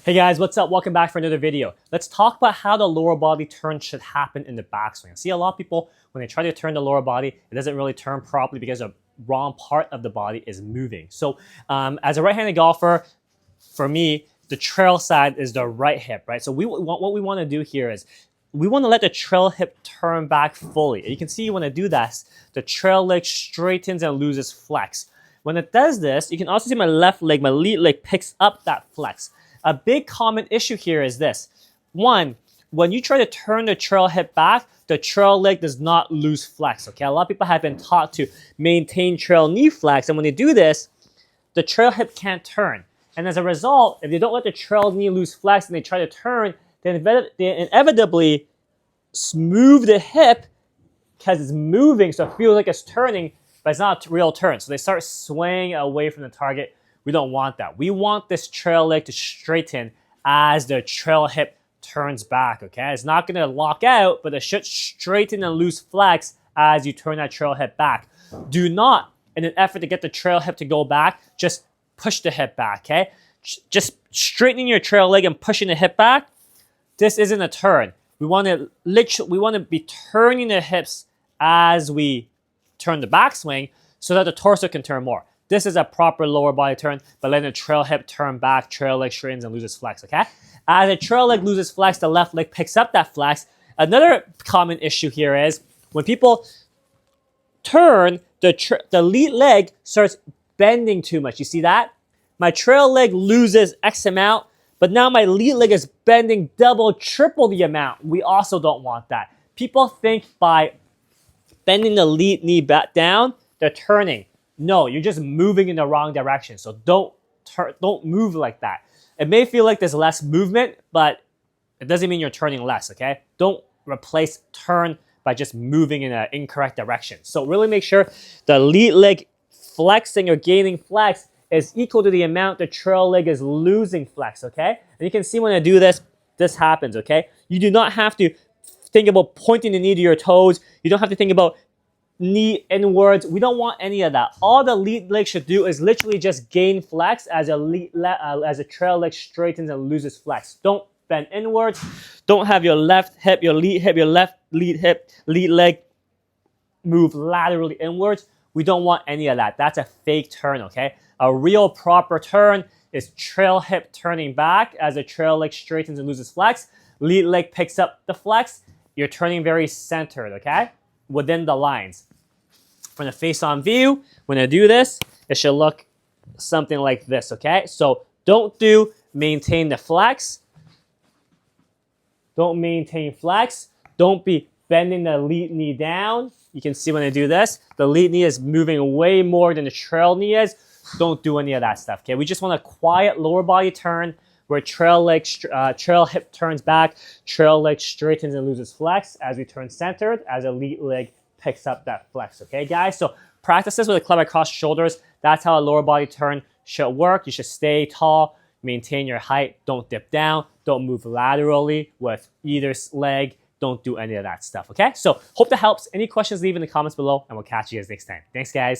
Hey guys, what's up? Welcome back for another video. Let's talk about how the lower body turn should happen in the backswing. I see a lot of people, when they try to turn the lower body, it doesn't really turn properly because the wrong part of the body is moving. So as a right-handed golfer, for me, the trail side is the right hip, right? So what we want to do here is we want to let the trail hip turn back fully. And you can see when I do that, the trail leg straightens and loses flex. When it does this, you can also see my left leg, my lead leg picks up that flex. A big common issue here is this. One, when you try to turn the trail hip back, the trail leg does not lose flex, okay? A lot of people have been taught to maintain trail knee flex, and when they do this, the trail hip can't turn. And as a result, if they don't let the trail knee lose flex and they try to turn, then they inevitably move the hip because it's moving, so it feels like it's turning, but it's not a real turn. So they start swaying away from the target. We don't want that. We want this trail leg to straighten as the trail hip turns back, okay? It's not gonna lock out, but it should straighten and lose flex as you turn that trail hip back. Do not, in an effort to get the trail hip to go back, just push the hip back, okay? Just straightening your trail leg and pushing the hip back, this isn't a turn. We wanna be turning the hips as we turn the backswing so that the torso can turn more. This is a proper lower body turn, but letting the trail hip turn back, trail leg straightens and loses flex, okay? As the trail leg loses flex, the left leg picks up that flex. Another common issue here is when people turn, the lead leg starts bending too much. You see that? My trail leg loses X amount, but now my lead leg is bending double, triple the amount. We also don't want that. People think by bending the lead knee back down, they're turning. No, you're just moving in the wrong direction. So don't move like that. It may feel like there's less movement, but it doesn't mean you're turning less, okay? Don't replace turn by just moving in an incorrect direction. So really make sure the lead leg flexing or gaining flex is equal to the amount the trail leg is losing flex, okay? And you can see when I do this, this happens, okay? You do not have to think about pointing the knee to your toes. You don't have to think about knee inwards. We don't want any of that. All the lead leg should do is literally just gain flex as a trail leg straightens and loses flex. Don't bend inwards. Don't have your left hip, your left lead hip, lead leg move laterally inwards. We don't want any of that. That's a fake turn, okay? A real proper turn is trail hip turning back as the trail leg straightens and loses flex. Lead leg picks up the flex. You're turning very centered, okay? Within the lines. From the face-on view, when I do this, it should look something like this, okay? So don't maintain the flex. Don't maintain flex. Don't be bending the lead knee down. You can see when I do this, the lead knee is moving way more than the trail knee is. Don't do any of that stuff, okay? We just want a quiet lower body turn where trail hip turns back, trail leg straightens and loses flex as we turn centered, as a lead leg picks up that flex, okay, guys? So practice this with a club across shoulders. That's how a lower body turn should work. You should stay tall, maintain your height, don't dip down, don't move laterally with either leg, don't do any of that stuff, okay? So hope that helps. Any questions, leave in the comments below, and we'll catch you guys next time. Thanks, guys.